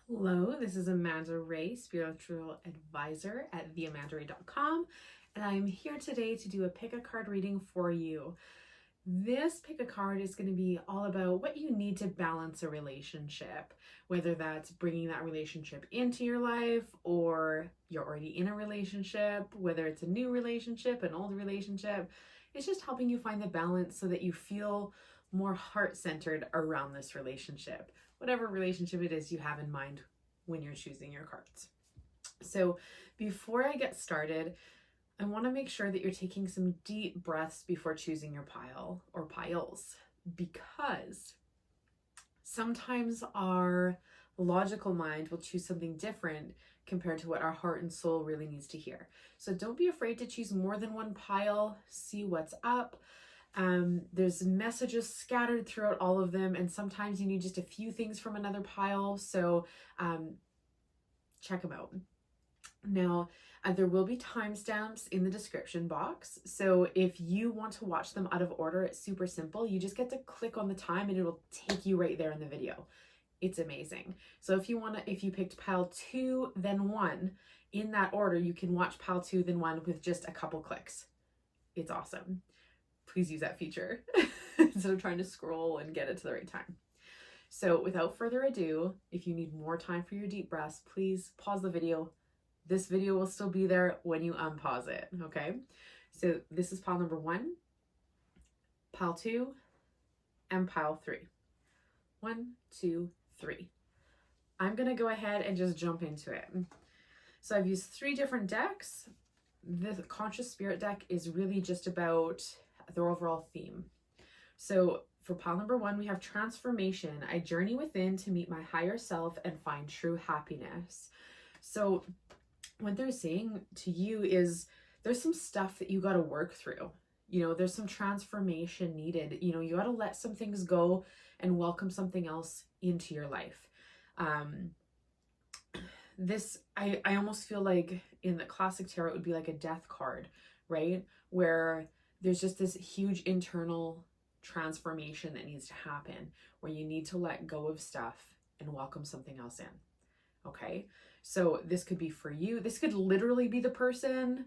Hello, this is Amanda Ray, spiritual advisor at theamandaray.com, and I'm here today to do a pick a card reading for you. This pick a card is going to be all about what you need to balance a relationship, whether that's bringing that relationship into your life or you're already in a relationship, whether it's a new relationship, an old relationship. It's just helping you find the balance so that you feel more heart-centered around this relationship, whatever relationship it is you have in mind when you're choosing your cards. So before I get started, I want to make sure that you're taking some deep breaths before choosing your pile or piles, because sometimes our logical mind will choose something different compared to what our heart and soul really needs to hear. So don't be afraid to choose more than one pile. See what's up. There's messages scattered throughout all of them, and sometimes you need just a few things from another pile. So check them out. Now, there will be timestamps in the description box. So if you want to watch them out of order, it's super simple. You just get to click on the time and it'll take you right there in the video. It's amazing. So if you picked pile 2, then 1 in that order, you can watch pile 2, then 1 with just a couple clicks. It's awesome. Please use that feature instead of trying to scroll and get it to the right time. So without further ado, if you need more time for your deep breaths, please pause the video. This video will still be there when you unpause it, okay? So this is pile number 1, pile 2, and pile 3. 1, 2, 3. I'm gonna go ahead and just jump into it. So I've used 3 different decks. The Conscious Spirit deck is really just about the overall theme. So for pile number 1, we have transformation. I journey within to meet my higher self and find true happiness. So what they're saying to you is there's some stuff that you got to work through. You know, there's some transformation needed. You know, you got to let some things go and welcome something else into your life. I almost feel like in the classic tarot, it would be like a death card, right? Where there's just this huge internal transformation that needs to happen, where you need to let go of stuff and welcome something else in. Okay, so this could be for you. This could literally be the person.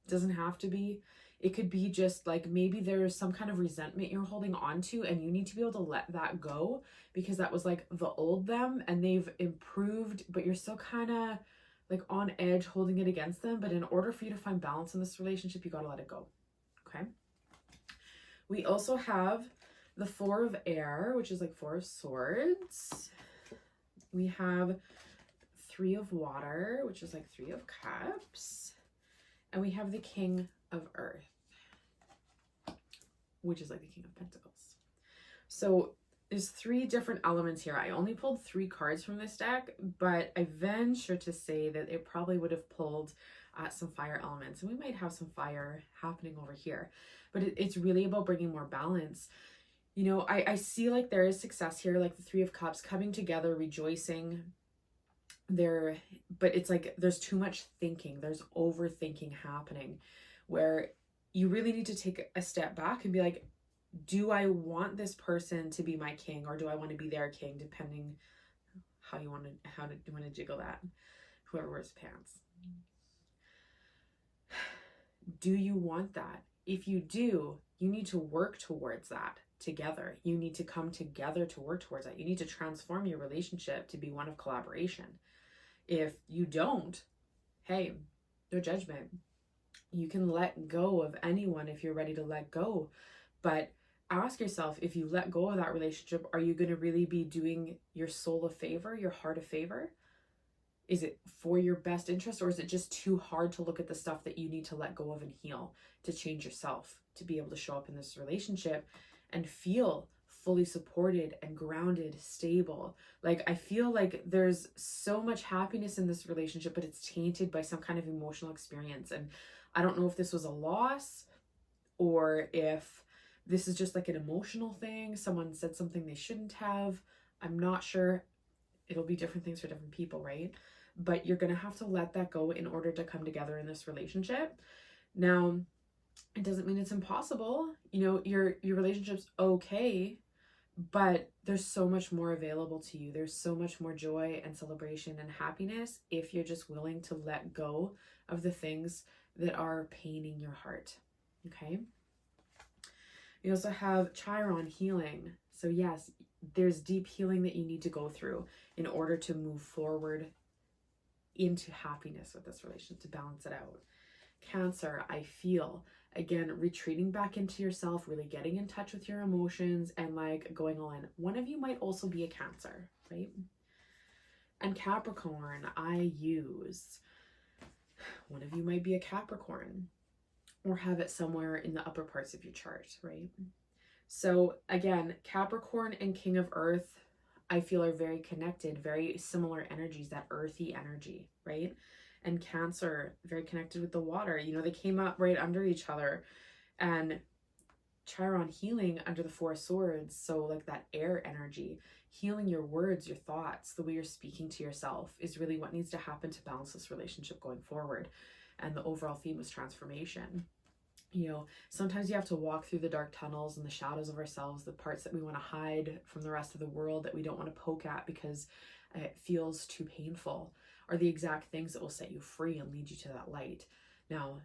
Doesn't have to be. It could be just like maybe there's some kind of resentment you're holding on to and you need to be able to let that go because that was like the old them and they've improved, but you're still kind of like on edge holding it against them. But in order for you to find balance in this relationship, you got to let it go. Okay. We also have the 4 of Air, which is like 4 of Swords. We have 3 of Water, which is like 3 of Cups. And we have the King of Earth, which is like the King of Pentacles. So there's 3 different elements here. I only pulled 3 cards from this deck, but I venture to say that it probably would have pulled some fire elements. And we might have some fire happening over here. But it's really about bringing more balance. You know, I see like there is success here, like the 3 of Cups coming together, rejoicing there, but it's like there's too much thinking, there's overthinking happening, where you really need to take a step back and be like, do I want this person to be my king, or do I want to be their king, depending how you want to jiggle that, whoever wears pants. Do you want that? If you do, you need to work towards that together. You need to come together to work towards that. You need to transform your relationship to be one of collaboration. If you don't, hey, no judgment. You can let go of anyone if you're ready to let go. But ask yourself, if you let go of that relationship, are you going to really be doing your soul a favor, your heart a favor? Is it for your best interest, or is it just too hard to look at the stuff that you need to let go of and heal to change yourself, to be able to show up in this relationship and feel fully supported and grounded, stable? Like, I feel like there's so much happiness in this relationship, but it's tainted by some kind of emotional experience. And I don't know if this was a loss or if this is just like an emotional thing. Someone said something they shouldn't have. I'm not sure. It'll be different things for different people, right? But you're going to have to let that go in order to come together in this relationship. Now, it doesn't mean it's impossible. You know, your relationship's okay, but there's so much more available to you. There's so much more joy and celebration and happiness if you're just willing to let go of the things that are paining your heart. Okay. You also have Chiron healing. So yes, there's deep healing that you need to go through in order to move forward into happiness with this relationship, to balance it out. Cancer, I feel, again, retreating back into yourself, really getting in touch with your emotions and like going all in. One of you might also be a Cancer, right? And Capricorn, I use, one of you might be a Capricorn or have it somewhere in the upper parts of your chart, right? So again, Capricorn and King of Earth, I feel are very connected, very similar energies, that earthy energy, right? And Cancer, very connected with the water. You know, they came up right under each other. And Chiron healing under the Four Swords, so like that air energy, healing your words, your thoughts, the way you're speaking to yourself is really what needs to happen to balance this relationship going forward. And the overall theme was transformation. You know, sometimes you have to walk through the dark tunnels and the shadows of ourselves, the parts that we want to hide from the rest of the world, that we don't want to poke at because it feels too painful, are the exact things that will set you free and lead you to that light. Now,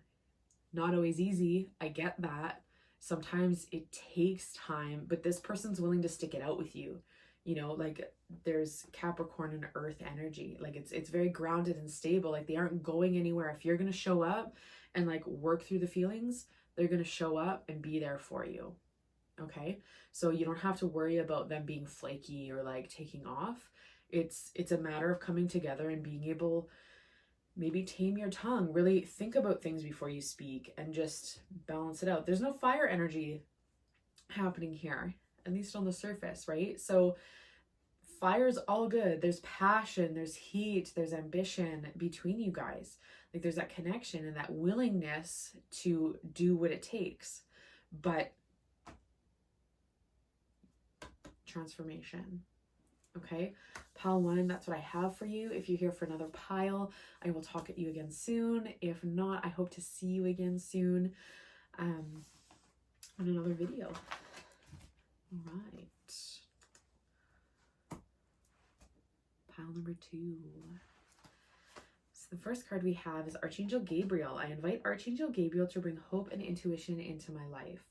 not always easy. I get that. Sometimes it takes time, but this person's willing to stick it out with you. You know, like there's Capricorn and Earth energy. Like it's very grounded and stable. Like they aren't going anywhere. If you're going to show up and like work through the feelings, they're going to show up and be there for you. Okay. So you don't have to worry about them being flaky or like taking off. It's a matter of coming together and being able, maybe tame your tongue, really think about things before you speak and just balance it out. There's no fire energy happening here, at least on the surface, right? So fire's all good. There's passion, there's heat, there's ambition between you guys. Like there's that connection and that willingness to do what it takes. But transformation. Okay, pile 1, that's what I have for you. If you're here for another pile, I will talk at you again soon. If not, I hope to see you again soon on another video. All right. Pile number 2. So the first card we have is Archangel Gabriel. I invite Archangel Gabriel to bring hope and intuition into my life.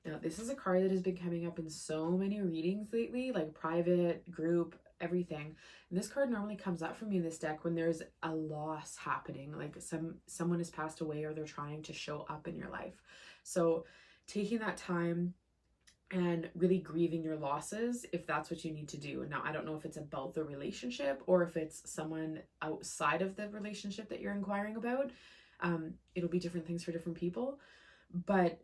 Now, this is a card that has been coming up in so many readings lately, like private, group, everything. And this card normally comes up for me in this deck when there's a loss happening, like someone has passed away or they're trying to show up in your life. So taking that time and really grieving your losses, if that's what you need to do. Now, I don't know if it's about the relationship or if it's someone outside of the relationship that you're inquiring about. It'll be different things for different people, but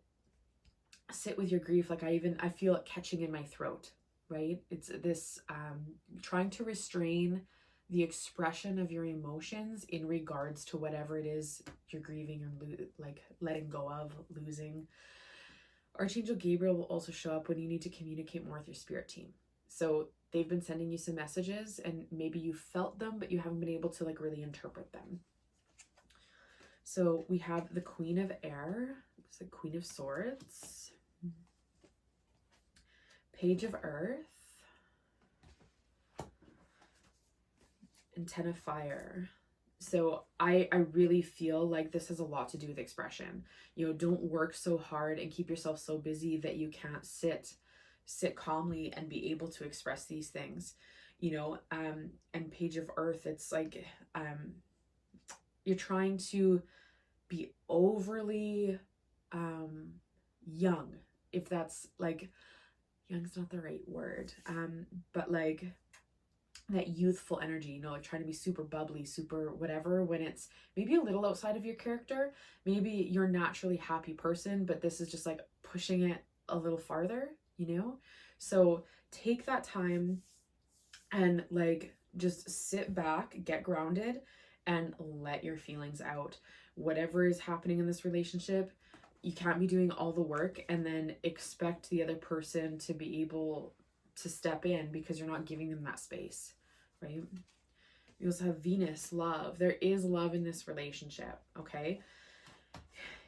sit with your grief. Like I feel it catching in my throat, right? It's this trying to restrain the expression of your emotions in regards to whatever it is you're grieving or like letting go of, losing. Archangel Gabriel will also show up when you need to communicate more with your spirit team. So they've been sending you some messages and maybe you felt them, but you haven't been able to like really interpret them. So we have the Queen of Air, it's the Queen of Swords, Page of Earth, and Ten of Fire. So I really feel like this has a lot to do with expression. You know, don't work so hard and keep yourself so busy that you can't sit calmly and be able to express these things, you know. And Page of Earth, it's like you're trying to be overly young, if that's like, young's not the right word, but like that youthful energy, you know, like trying to be super bubbly, super whatever, when it's maybe a little outside of your character. Maybe you're a naturally happy person, but this is just like pushing it a little farther, you know? So take that time and like just sit back, get grounded, and let your feelings out. Whatever is happening in this relationship, you can't be doing all the work and then expect the other person to be able to step in because you're not giving them that space, right? You also have Venus, love. There is love in this relationship, okay?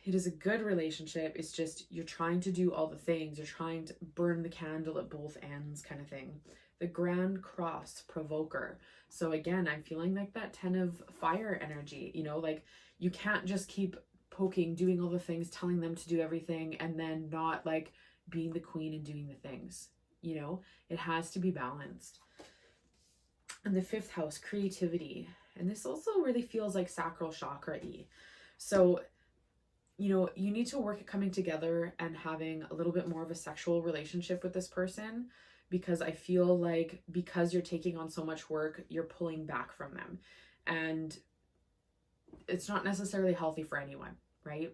it is a good relationship. It's just you're trying to do all the things. You're trying to burn the candle at both ends kind of thing. The Grand Cross Provoker. So again, I'm feeling like that 10 of fire energy, you know, like you can't just keep poking, doing all the things, telling them to do everything, and then not like being the queen and doing the things, you know, it has to be balanced. And the 5th house, creativity. And this also really feels like sacral chakra-y. So, you know, you need to work at coming together and having a little bit more of a sexual relationship with this person, because I feel like because you're taking on so much work, you're pulling back from them. And it's not necessarily healthy for anyone, right?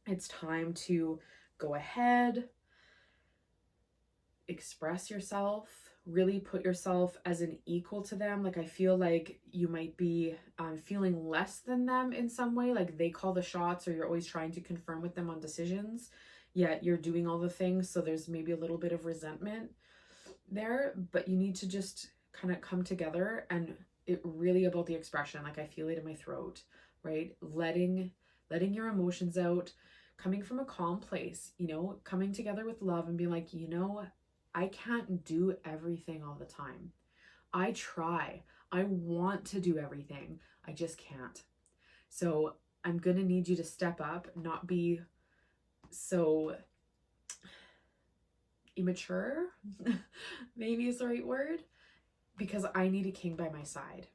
It's time to go ahead, express yourself, really put yourself as an equal to them. Like I feel like you might be feeling less than them in some way, like they call the shots, or you're always trying to confirm with them on decisions, yet you're doing all the things. So there's maybe a little bit of resentment there, but you need to just kind of come together, and it really about the expression. Like I feel it in my throat, right? Letting your emotions out, coming from a calm place, you know, coming together with love and being like, you know, I can't do everything all the time. I try. I want to do everything. I just can't. So I'm going to need you to step up, not be so immature, maybe is the right word, because I need a king by my side,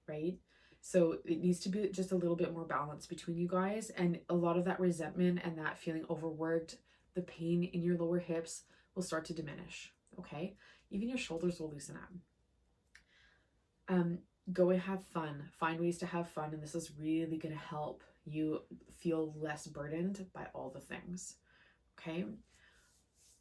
right? So it needs to be just a little bit more balance between you guys, and a lot of that resentment and that feeling overworked, the pain in your lower hips will start to diminish, okay? Even your shoulders will loosen up. Go and have fun. Find ways to have fun, and this is really going to help you feel less burdened by all the things, okay?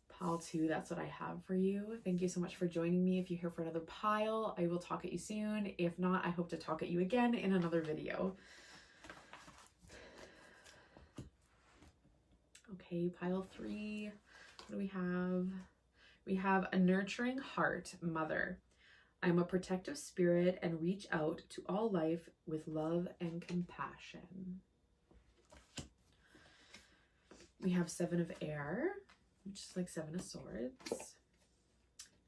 Pile 2, that's what I have for you. Thank you so much for joining me. If you're here for another pile, I will talk at you soon. If not, I hope to talk at you again in another video. Okay, pile 3. What do we have? We have a nurturing heart, mother. I'm a protective spirit and reach out to all life with love and compassion. We have 7 of air, which is like 7 of swords.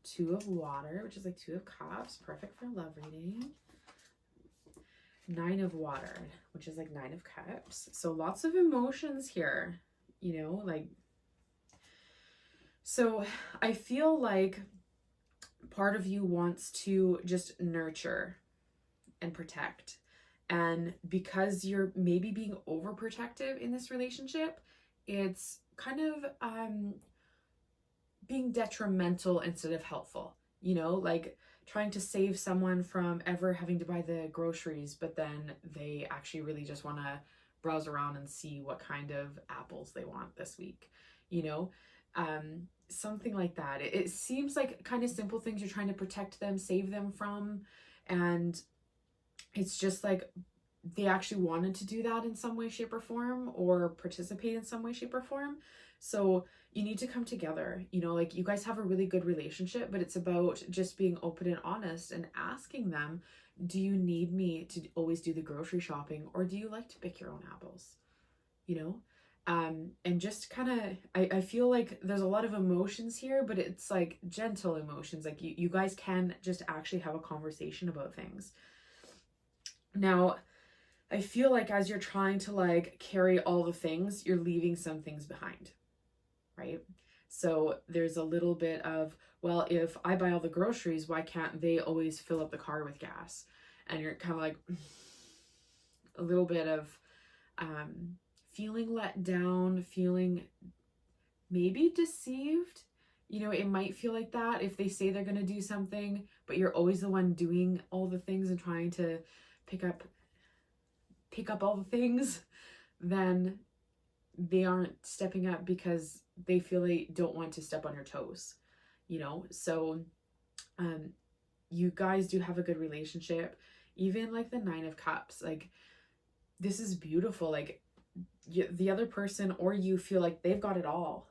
2 of water, which is like 2 of cups, perfect for love reading. 9 of water, which is like 9 of cups. So lots of emotions here, you know, like, so I feel like part of you wants to just nurture and protect. And because you're maybe being overprotective in this relationship, it's kind of being detrimental instead of helpful, you know, like trying to save someone from ever having to buy the groceries, but then they actually really just want to browse around and see what kind of apples they want this week, you know, something like that. It seems like kind of simple things you're trying to protect them, save them from, and it's just like they actually wanted to do that in some way, shape, or form, or participate in some way, shape, or form. So you need to come together, you know, like you guys have a really good relationship, but it's about just being open and honest and asking them, do you need me to always do the grocery shopping, or do you like to pick your own apples, you know? And just kind of, I feel like there's a lot of emotions here, but it's like gentle emotions. Like you guys can just actually have a conversation about things. Now, I feel like as you're trying to like carry all the things, you're leaving some things behind, right? So there's a little bit of, well, if I buy all the groceries, why can't they always fill up the car with gas? And you're kind of like a little bit of feeling let down, feeling maybe deceived. You know, it might feel like that if they say they're going to do something, but you're always the one doing all the things and trying to pick up all the things, then they aren't stepping up because they feel they don't want to step on your toes, you know? So you guys do have a good relationship. Even like the 9 of Cups, like this is beautiful. Like the other person or you feel like they've got it all,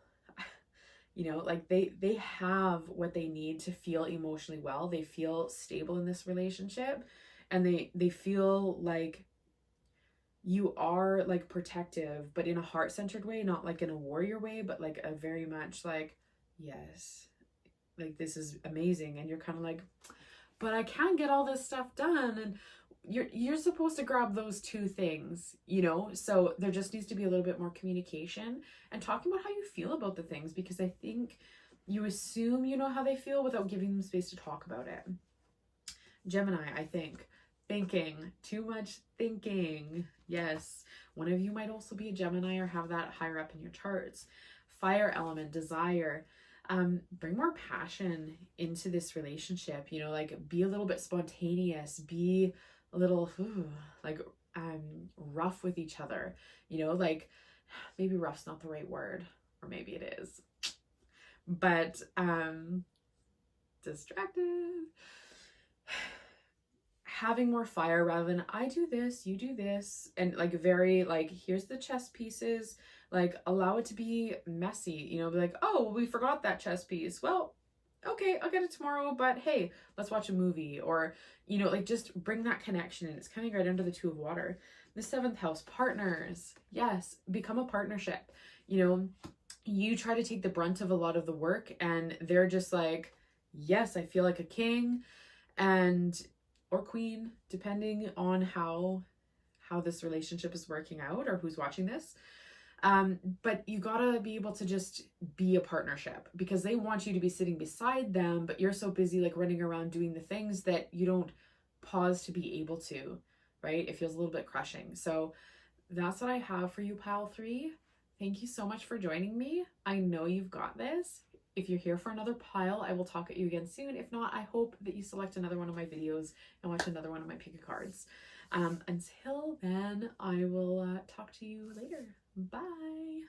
you know, like they have what they need to feel emotionally well. They feel stable in this relationship, and they feel like you are like protective, but in a heart-centered way, not like in a warrior way, but like a very much like, yes, like this is amazing. And you're kind of like, but I can't get all this stuff done. And you're supposed to grab those two things, you know? So there just needs to be a little bit more communication and talking about how you feel about the things, because I think you assume you know how they feel without giving them space to talk about it. Gemini, I think. Thinking. Too much thinking. Yes. One of you might also be a Gemini or have that higher up in your charts. Fire element, desire. Bring more passion into this relationship, you know, like be a little bit spontaneous, be a little like rough with each other, you know, like maybe rough's not the right word, or maybe it is, but distracted. Having more fire rather than I do this, you do this, and like very like here's the chess pieces, like allow it to be messy, you know, be like, oh well, we forgot that chess piece, well okay, I'll get it tomorrow, but hey, let's watch a movie, or you know, like just bring that connection. And it's coming right under the Two of Water. The 7th house, partners. Yes, become a partnership. You know, you try to take the brunt of a lot of the work and they're just like, yes, I feel like a king and or queen, depending on how this relationship is working out or who's watching this. But you gotta be able to just be a partnership, because they want you to be sitting beside them, but you're so busy like running around doing the things that you don't pause to be able to, right? It feels a little bit crushing. So that's what I have for you, pile 3. Thank you so much for joining me. I know you've got this. If you're here for another pile, I will talk at you again soon. If not, I hope that you select another one of my videos and watch another one of my pick a cards. Until then, I will talk to you later. Bye.